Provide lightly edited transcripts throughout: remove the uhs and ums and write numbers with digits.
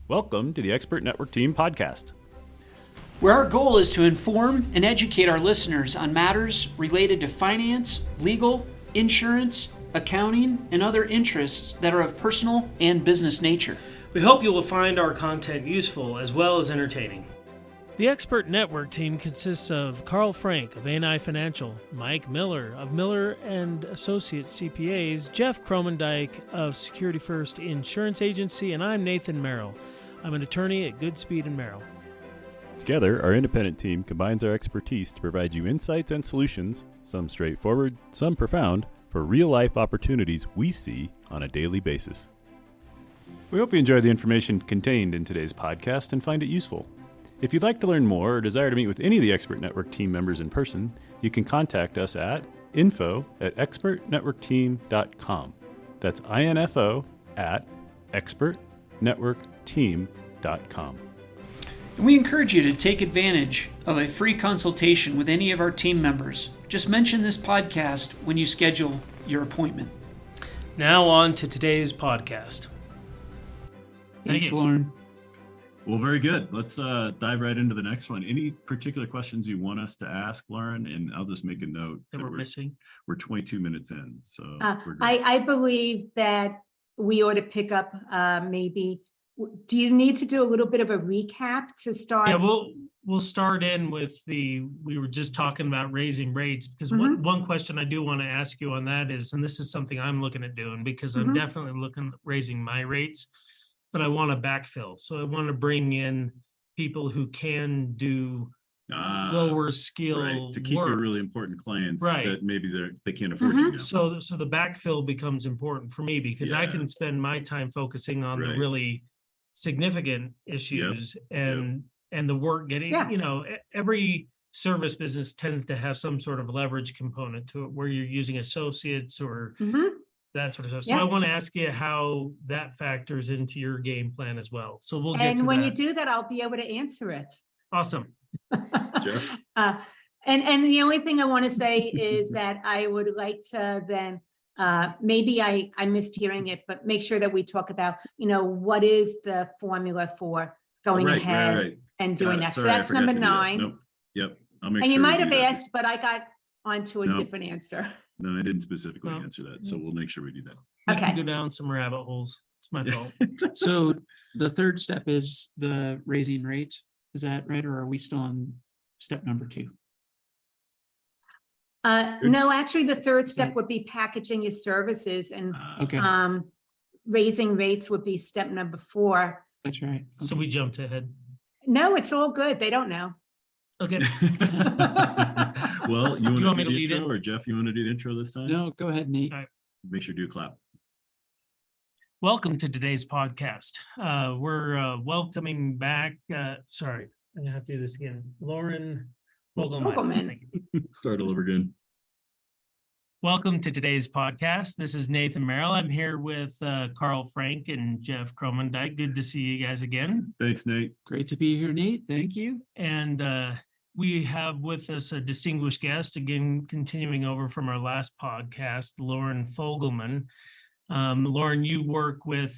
Welcome to the Expert Network Team podcast, where our goal is to inform and educate our listeners on matters related to finance, legal, insurance, accounting, and other interests that are of personal and business nature. We hope you will find our content useful as well as entertaining. The Expert Network team consists of Karl Frank of A&I Financial, Mike Miller of Miller & Associates CPAs, Jeff Kromendijk of Security First Insurance Agency, and I'm Nathan Merrill. I'm an attorney at Goodspeed Merrill. Together, our independent team combines our expertise to provide you insights and solutions, some straightforward, some profound, for real-life opportunities we see on a daily basis. We hope you enjoy the information contained in today's podcast and find it useful. If you'd like to learn more or desire to meet with any of the Expert Network team members in person, you can contact us at info@expertnetworkteam.com. That's info@expertnetworkteam.com. And we encourage you to take advantage of a free consultation with any of our team members. Just mention this podcast when you schedule your appointment. Now on to today's podcast. Thanks, Lauren. Well, very good. Let's dive right into the next one. Any particular questions you want us to ask, Lauren? And I'll just make a note that we're missing. We're 22 minutes in, so we're good. I believe that we ought to pick up maybe. Do you need to do a little bit of a recap to start? Yeah, we'll start in with we were just talking about raising rates, because one question I do want to ask you on that is, and this is something I'm looking at doing because I'm definitely looking at raising my rates, but I want to backfill. So I want to bring in people who can do lower skill to keep work. your really important clients Right. that maybe they can't afford you now. So the backfill becomes important for me because I can spend my time focusing on the really significant issues and the work getting, every service business tends to have some sort of leverage component to it where you're using associates or that sort of stuff. So I want to ask you how that factors into your game plan as well. So we'll get to that. And when you do that, I'll be able to answer it. Awesome. Jeff? And the only thing I want to say is that I would like to then maybe I missed hearing it, but make sure that we talk about, what is the formula for going ahead and doing that. Sorry, so that's number 9. Nope. Yep. I'll make and sure you might we have do that. asked, but I got onto a different answer. No, I didn't specifically answer that. So we'll make sure we do that. We Okay. can go down some rabbit holes. It's my fault. So the third step is the raising rate. Is that right? Or are we still on step number 2? No, actually, the third step would be packaging your services, and Okay, raising rates would be step number 4. that's right. So we jumped ahead. No, it's all good. They don't know. Okay. Well, you want want me to to do the lead intro, in? or Jeff, you want to do the intro this time? No, go ahead, Nate. All right. Make sure you do a clap. Welcome to today's podcast. We're welcoming back, sorry, I'm gonna have to do this again. Lauren Fogelman. Thank you. Start all over again. Welcome to today's podcast. This is Nathan Merrill. I'm here with Karl Frank and Jeff Kromendijk. Good to see you guys again. Thanks, Nate. Great to be here, Nate. Thank you. And we have with us a distinguished guest, again, continuing over from our last podcast, Lauren Fogelman. Lauren, you work with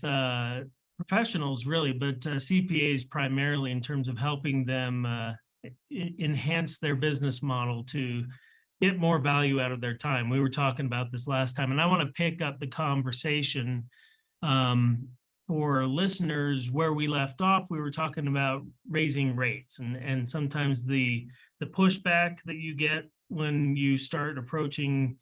professionals really, but CPAs primarily in terms of helping them enhance their business model to get more value out of their time. We were talking about this last time, and I want to pick up the conversation for listeners where we left off. We were talking about raising rates and sometimes the pushback that you get when you start approaching,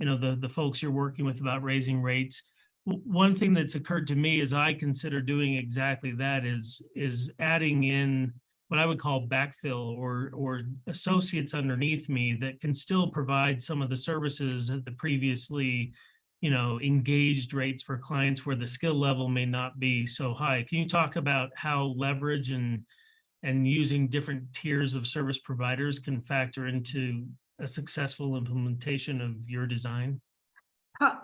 the folks you're working with about raising rates. One thing that's occurred to me as I consider doing exactly that is adding in what I would call backfill or associates underneath me that can still provide some of the services at the previously, engaged rates for clients where the skill level may not be so high. Can you talk about how leverage and using different tiers of service providers can factor into a successful implementation of your design?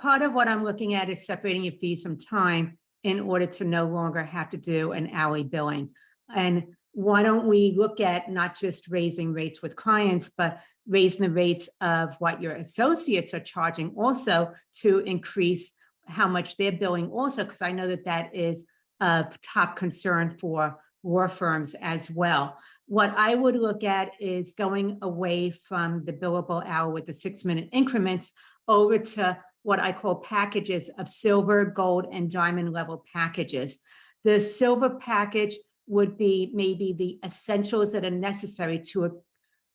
Part of what I'm looking at is separating your fees from time in order to no longer have to do an hourly billing. And why don't we look at not just raising rates with clients, but raising the rates of what your associates are charging also to increase how much they're billing also, because I know that is a top concern for law firms as well. What I would look at is going away from the billable hour with the 6-minute increments over to what I call packages of silver, gold, and diamond level packages. The silver package would be maybe the essentials that are necessary to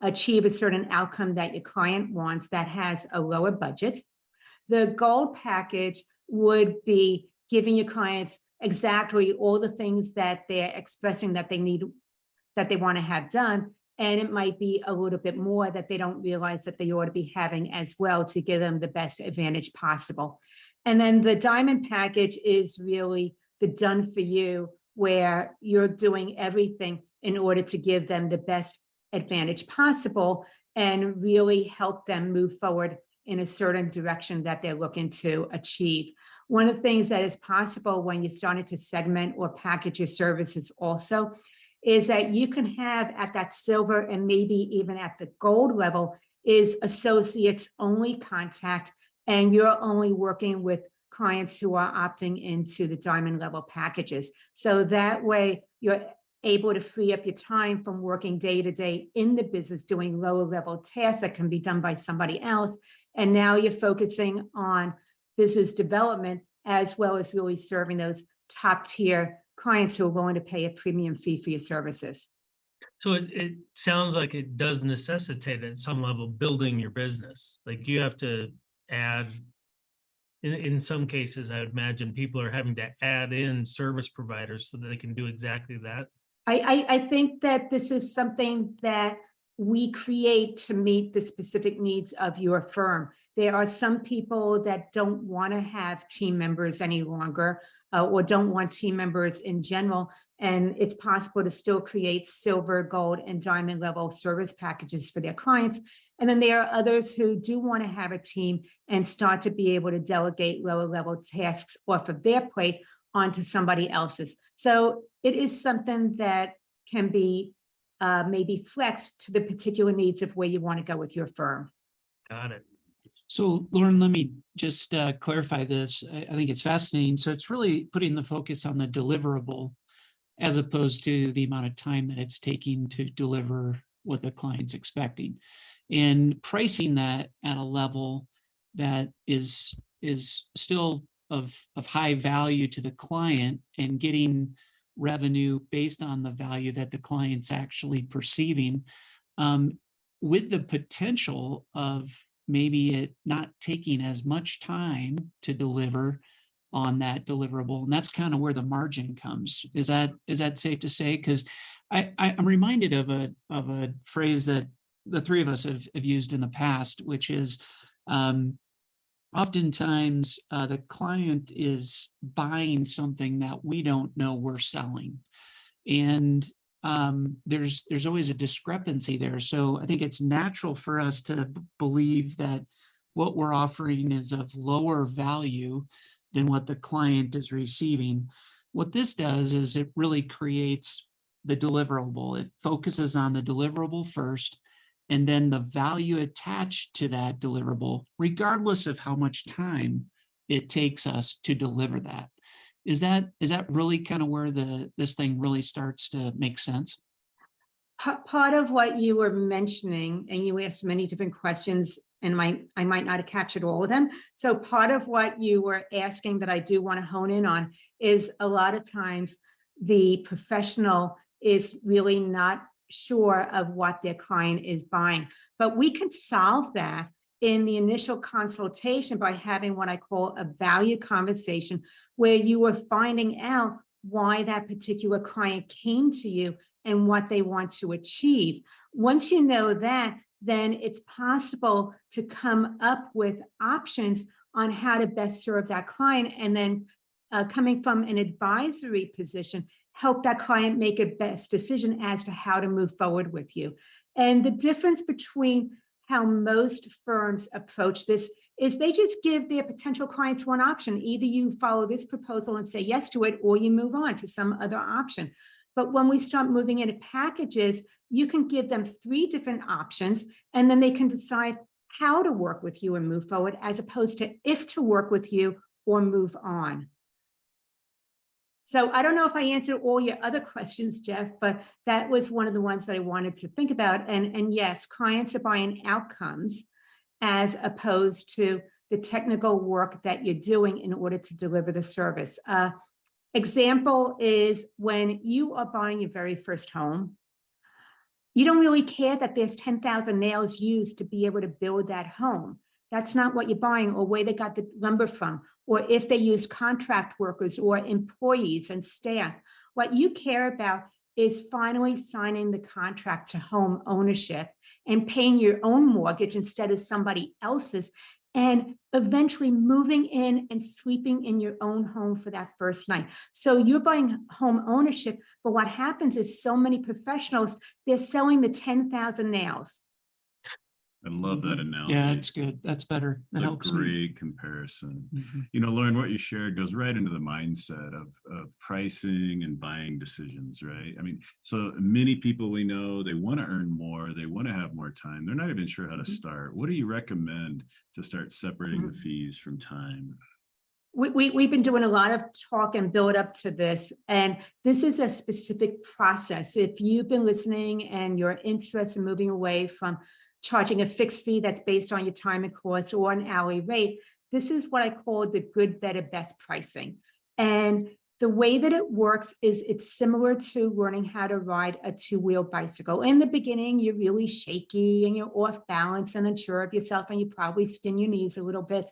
achieve a certain outcome that your client wants that has a lower budget. The gold package would be giving your clients exactly all the things that they're expressing that they need, that they want to have done. And it might be a little bit more that they don't realize that they ought to be having as well to give them the best advantage possible. And then the diamond package is really the done for you, where you're doing everything in order to give them the best advantage possible and really help them move forward in a certain direction that they're looking to achieve. One of the things that is possible when you're starting to segment or package your services also is that you can have at that silver and maybe even at the gold level is associates only contact, and you're only working with clients who are opting into the diamond level packages. So that way you're able to free up your time from working day to day in the business, doing lower level tasks that can be done by somebody else. And now you're focusing on business development as well as really serving those top tier clients who are willing to pay a premium fee for your services. So it sounds like it does necessitate at some level building your business. Like you have to add, in some cases, I would imagine people are having to add in service providers so that they can do exactly that. I think that this is something that we create to meet the specific needs of your firm. There are some people that don't want to have team members any longer or don't want team members in general. And it's possible to still create silver, gold, and diamond level service packages for their clients. And then there are others who do want to have a team and start to be able to delegate lower level tasks off of their plate onto somebody else's. So it is something that can be maybe flexed to the particular needs of where you want to go with your firm. Got it. So Lauren, let me just clarify this. I think it's fascinating. So it's really putting the focus on the deliverable as opposed to the amount of time that it's taking to deliver what the client's expecting, and pricing that at a level that is still of high value to the client and getting revenue based on the value that the client's actually perceiving, with the potential of maybe it not taking as much time to deliver on that deliverable. And that's kind of where the margin comes. Is that safe to say? Because I'm reminded of a phrase that the three of us have used in the past, which is oftentimes the client is buying something that we don't know we're selling. And there's always a discrepancy there. So I think it's natural for us to believe that what we're offering is of lower value than what the client is receiving. What this does is it really creates the deliverable. It focuses on the deliverable first, and then the value attached to that deliverable, regardless of how much time it takes us to deliver that. Is that really kind of where this thing really starts to make sense? Part of what you were mentioning, and you asked many different questions, and I might not have captured all of them. So part of what you were asking that I do want to hone in on is a lot of times the professional is really not sure of what their client is buying. But we can solve that in the initial consultation by having what I call a value conversation, where you are finding out why that particular client came to you and what they want to achieve. Once you know that, then it's possible to come up with options on how to best serve that client. And then coming from an advisory position, help that client make a best decision as to how to move forward with you. And the difference between how most firms approach this is they just give their potential clients one option. Either you follow this proposal and say yes to it, or you move on to some other option. But when we start moving into packages, you can give them 3 different options, and then they can decide how to work with you and move forward, as opposed to if to work with you or move on. So I don't know if I answered all your other questions, Jeff, but that was one of the ones that I wanted to think about. And yes, clients are buying outcomes as opposed to the technical work that you're doing in order to deliver the service. Example is when you are buying your very first home, you don't really care that there's 10,000 nails used to be able to build that home. That's not what you're buying, or where they got the lumber from, or if they use contract workers or employees and staff. What you care about is finally signing the contract to home ownership and paying your own mortgage instead of somebody else's, and eventually moving in and sleeping in your own home for that first night. So you're buying home ownership, but what happens is so many professionals, they're selling the 10,000 nails. I love that analogy. Yeah, it's good. That's better. That It's a helps me. great comparison. Mhm. You know, Lauren, what you shared goes right into the mindset of pricing and buying decisions, right? I mean, so many people we know, they want to earn more, they want to have more time. They're not even sure how to start. What do you recommend to start separating the fees from time? We've been doing a lot of talk and build up to this, and this is a specific process. If you've been listening and you're interested in moving away from charging a fixed fee that's based on your time and cost or an hourly rate, this is what I call the good, better, best pricing. And the way that it works is it's similar to learning how to ride a two-wheel bicycle. In the beginning, you're really shaky and you're off balance and unsure of yourself, and you probably skin your knees a little bit.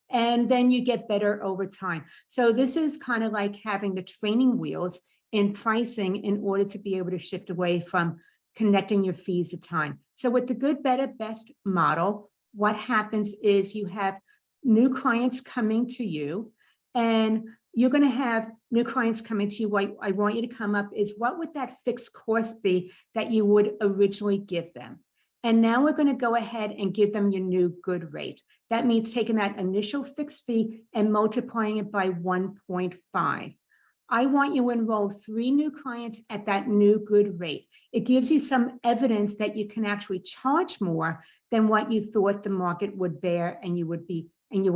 And then you get better over time. So this is kind of like having the training wheels in pricing in order to be able to shift away from connecting your fees to time. So with the good, better, best model, what happens is you have new clients coming to you, and you're going to have new clients coming to you. What I want you to come up is, what would that fixed cost be that you would originally give them? And now we're going to go ahead and give them your new good rate. That means taking that initial fixed fee and multiplying it by 1.5. I want you to enroll 3 new clients at that new good rate. It gives you some evidence that you can actually charge more than what you thought the market would bear, and you were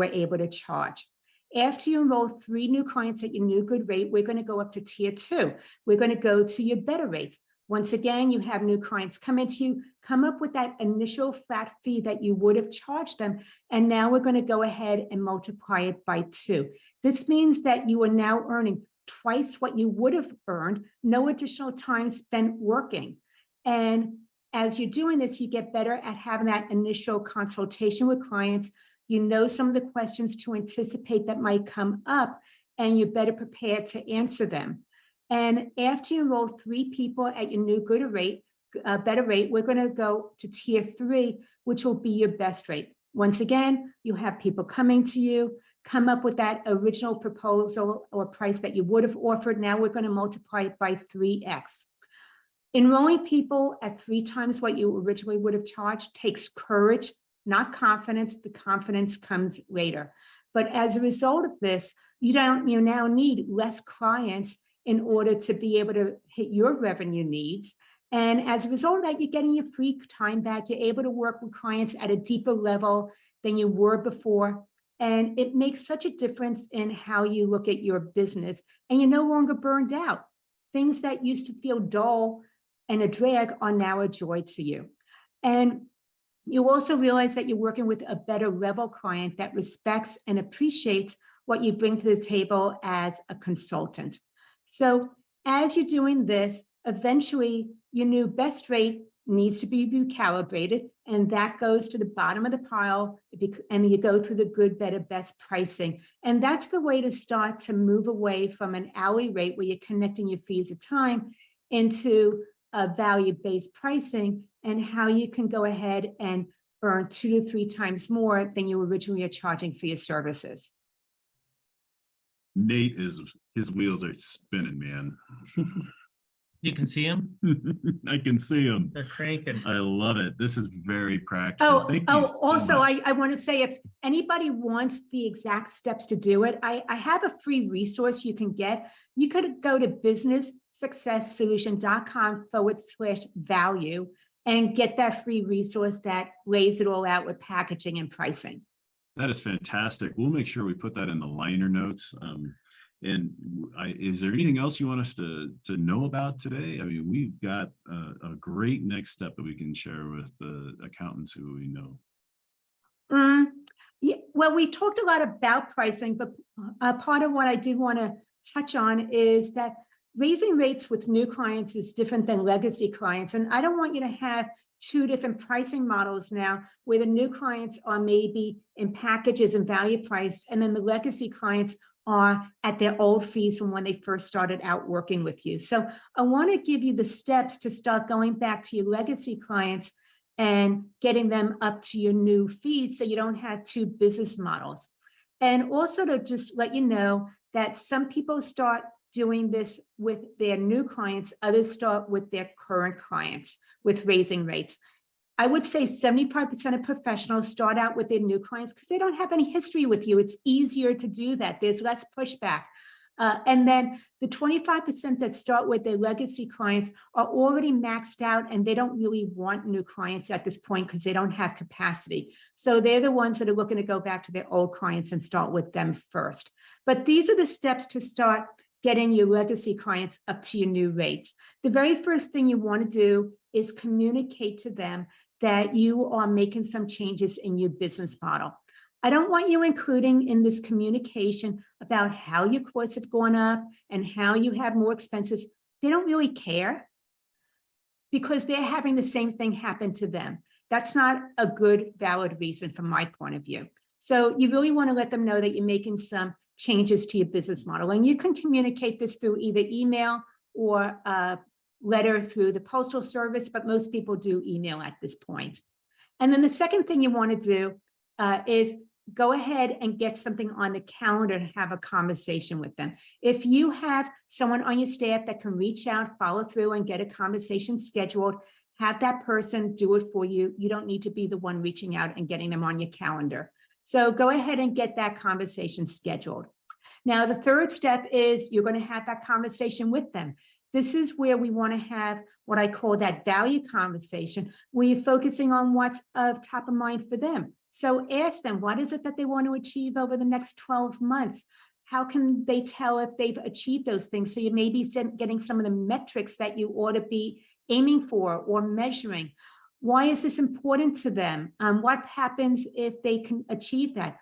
able to charge. After you enroll 3 new clients at your new good rate, we're going to go up to tier 2. We're going to go to your better rate. Once again, you have new clients come into you, come up with that initial flat fee that you would have charged them. And now we're going to go ahead and multiply it by 2. This means that you are now earning twice what you would have earned, no additional time spent working. And as you're doing this, you get better at having that initial consultation with clients. You know some of the questions to anticipate that might come up, and you're better prepared to answer them. And after you enroll 3 people at your new good rate, better rate, we're going to go to tier 3, which will be your best rate. Once again, you have people coming to you, come up with that original proposal or price that you would have offered. Now we're going to multiply it by 3x. Enrolling people at 3 times what you originally would have charged takes courage, not confidence. The confidence comes later. But as a result of this, you now need less clients in order to be able to hit your revenue needs. And as a result of that, you're getting your free time back. You're able to work with clients at a deeper level than you were before. And it makes such a difference in how you look at your business, and you're no longer burned out. Things that used to feel dull and a drag are now a joy to you. And you also realize that you're working with a better level client that respects and appreciates what you bring to the table as a consultant. So as you're doing this, eventually your new best rate needs to be recalibrated, and that goes to the bottom of the pile, and you go through the good, better, best pricing. And that's the way to start to move away from an hourly rate where you're connecting your fees at time into a value-based pricing, and how you can go ahead and earn 2 to 3 times more than you originally are charging for your services. Nate his wheels are spinning, man. You can see them. I can see them. They're cranking. I love it. This is very practical. Thank you so Also, much. I want to say, if anybody wants the exact steps to do it, I have a free resource you can get. You could go to businesssuccesssolution.com/value and get that free resource that lays it all out with packaging and pricing. That is fantastic. We'll make sure we put that in the liner notes. And is there anything else you want us to know about today? I mean, we've got a great next step that we can share with the accountants who we know. Yeah, well, we talked a lot about pricing, but part of what I do want to touch on is that raising rates with new clients is different than legacy clients. And I don't want you to have two different pricing models now where the new clients are maybe in packages and value priced, and then the legacy clients are at their old fees from when they first started out working with you. So I want to give you the steps to start going back to your legacy clients and getting them up to your new fees so you don't have two business models. And also to just let you know that some people start doing this with their new clients, others start with their current clients with raising rates. I would say 75% of professionals start out with their new clients because they don't have any history with you. It's easier to do that. There's less pushback. And then the 25% that start with their legacy clients are already maxed out and they don't really want new clients at this point because they don't have capacity. So they're the ones that are looking to go back to their old clients and start with them first. But these are the steps to start getting your legacy clients up to your new rates. The very first thing you want to do is communicate to them that you are making some changes in your business model. I don't want you including in this communication about how your costs have gone up and how you have more expenses. They don't really care because they're having the same thing happen to them. That's not a good, valid reason from my point of view. So you really want to let them know that you're making some changes to your business model. And you can communicate this through either email or a letter through the postal service, but most people do email at this point. And then the second thing you want to do is go ahead and get something on the calendar to have a conversation with them. If you have someone on your staff that can reach out, follow through, and get a conversation scheduled, have that person do it for you. You don't need to be the one reaching out and getting them on your calendar. So go ahead and get that conversation scheduled. Now, the third step is you're going to have that conversation with them. This is where we want to have what I call that value conversation, where you're focusing on what's of top of mind for them. So ask them, what is it that they want to achieve over the next 12 months? How can they tell if they've achieved those things? So you may be getting some of the metrics that you ought to be aiming for or measuring. Why is this important to them? What happens if they can achieve that?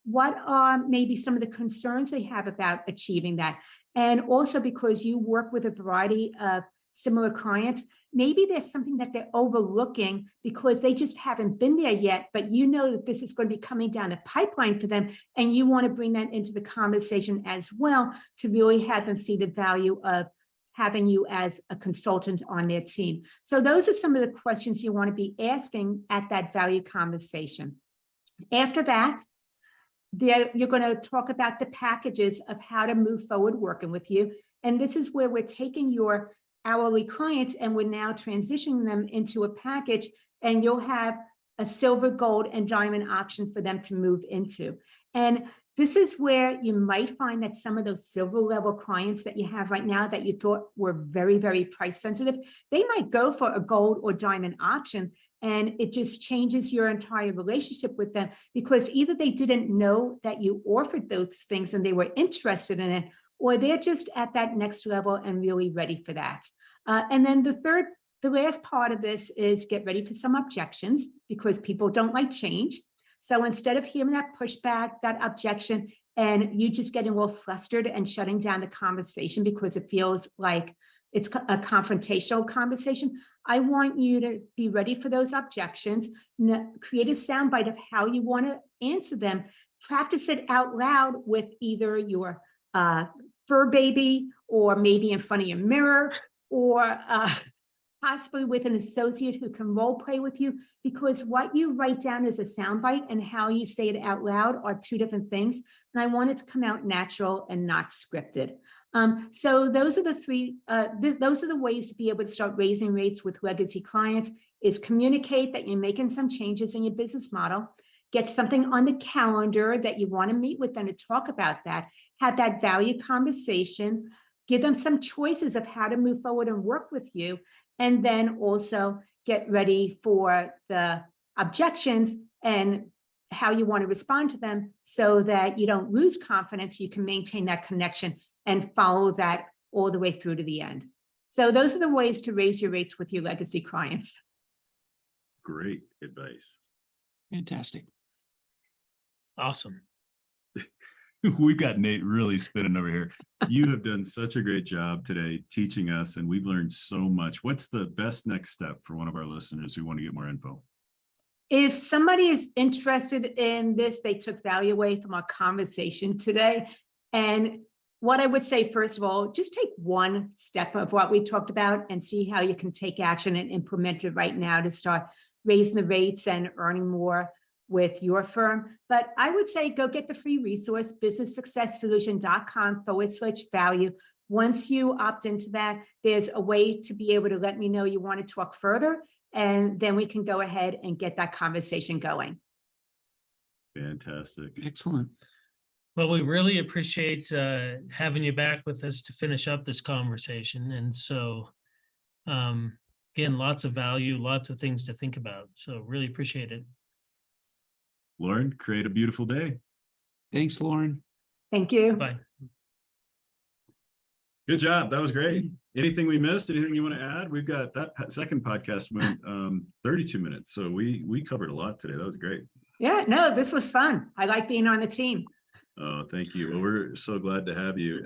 What are maybe some of the concerns they have about achieving that? And also because you work with a variety of similar clients, maybe there's something that they're overlooking because they just haven't been there yet, but you know that this is going to be coming down the pipeline for them, and you want to bring that into the conversation as well to really have them see the value of having you as a consultant on their team. So those are some of the questions you want to be asking at that value conversation. After that, you're going to talk about the packages of how to move forward working with you. And this is where we're taking your hourly clients and we're now transitioning them into a package, and you'll have a silver, gold, and diamond option for them to move into. And this is where you might find that some of those silver level clients that you have right now that you thought were very, very price sensitive, they might go for a gold or diamond option. And it just changes your entire relationship with them because either they didn't know that you offered those things and they were interested in it, or they're just at that next level and really ready for that. And then the last part of this is get ready for some objections because people don't like change. So instead of hearing that pushback, that objection, and you just getting all flustered and shutting down the conversation because it feels like it's a confrontational conversation, I want you to be ready for those objections, create a soundbite of how you want to answer them, practice it out loud with either your fur baby or maybe in front of your mirror or possibly with an associate who can role play with you, because what you write down as a soundbite and how you say it out loud are two different things. And I want it to come out natural and not scripted. So those are the three, those are the ways to be able to start raising rates with legacy clients: is communicate that you're making some changes in your business model, get something on the calendar that you want to meet with them to talk about that, have that value conversation, give them some choices of how to move forward and work with you, and then also get ready for the objections and how you want to respond to them so that you don't lose confidence. You can maintain that connection and follow that all the way through to the end. So those are the ways to raise your rates with your legacy clients. Great advice. Fantastic. Awesome. We've got Nate really spinning over here. You have done such a great job today teaching us, and we've learned so much. What's the best next step for one of our listeners who want to get more info? If somebody is interested in this, they took value away from our conversation today. And what I would say, first of all, just take one step of what we talked about and see how you can take action and implement it right now to start raising the rates and earning more with your firm. But I would say go get the free resource, businesssuccesssolution.com/value. Once you opt into that, there's a way to be able to let me know you want to talk further, and then we can go ahead and get that conversation going. Fantastic. Excellent. Well, we really appreciate having you back with us to finish up this conversation. And so, again, lots of value, lots of things to think about. So really appreciate it. Lauren, create a beautiful day. Thanks, Lauren. Thank you. Bye. Good job. That was great. Anything we missed? Anything you want to add? We've got that second podcast went 32 minutes. So we covered a lot today. That was great. Yeah, no, this was fun. I like being on the team. Oh, thank you. Well, we're so glad to have you.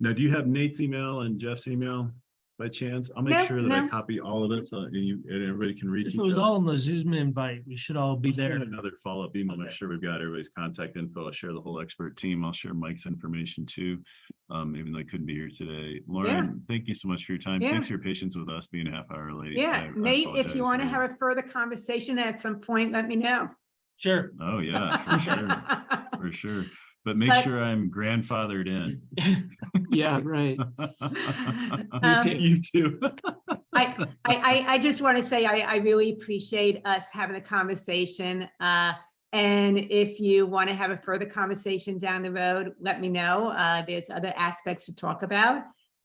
Now, do you have Nate's email and Jeff's email by chance? I'll make sure that I copy all of it so and everybody can read This was all in the Zoom invite. We should all be there. Another follow-up email. Make sure we've got everybody's contact info. I'll share the whole expert team. I'll share Mike's information too, even though I couldn't be here today. Lauren, thank you so much for your time. Yeah. Thanks for your patience with us being a half hour late. Yeah, I Nate, if you apologize. want to have a further conversation at some point, let me know. Sure. Oh yeah, for sure. For sure. But make sure I'm grandfathered in. Yeah, right. You too. I just want to say I really appreciate us having the conversation. And if you want to have a further conversation down the road, let me know. There's other aspects to talk about.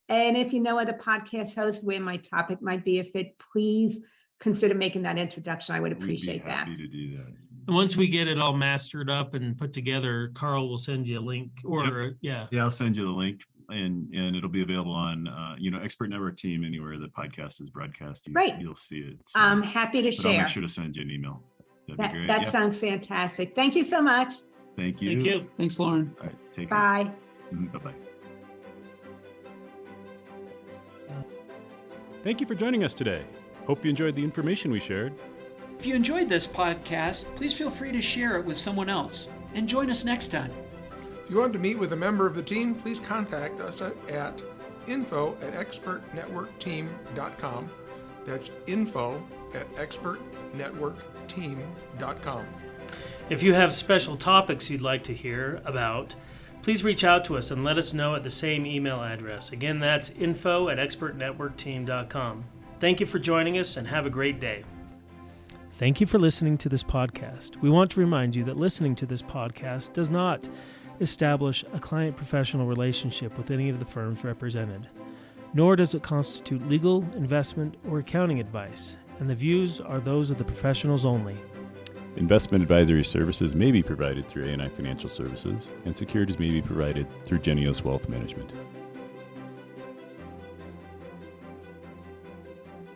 And if you know other podcast hosts where my topic might be a fit, please consider making that introduction. I would appreciate that. Happy to do that. And once we get it all mastered up and put together, Karl will send you a link or Yeah, I'll send you the link and it'll be available on, Expert Network Team, anywhere the podcast is broadcast. Great. You'll see it. So, I'm happy to but I'll share. make sure to send you an email. That'd be great. That sounds fantastic. Thank you so much. Thank you. Thank you. Thanks, Lauren. All right, take care. Bye. Bye-bye. Thank you for joining us today. Hope you enjoyed the information we shared. If you enjoyed this podcast, please feel free to share it with someone else. And join us next time. If you want to meet with a member of the team, please contact us at info@expertnetworkteam.com. That's info@expertnetworkteam.com. If you have special topics you'd like to hear about, please reach out to us and let us know at the same email address. Again, that's info@expertnetworkteam.com. Thank you for joining us and have a great day. Thank you for listening to this podcast. We want to remind you that listening to this podcast does not establish a client-professional relationship with any of the firms represented, nor does it constitute legal, investment, or accounting advice, and the views are those of the professionals only. Investment advisory services may be provided through A&I Financial Services, and securities may be provided through A&I Wealth Management.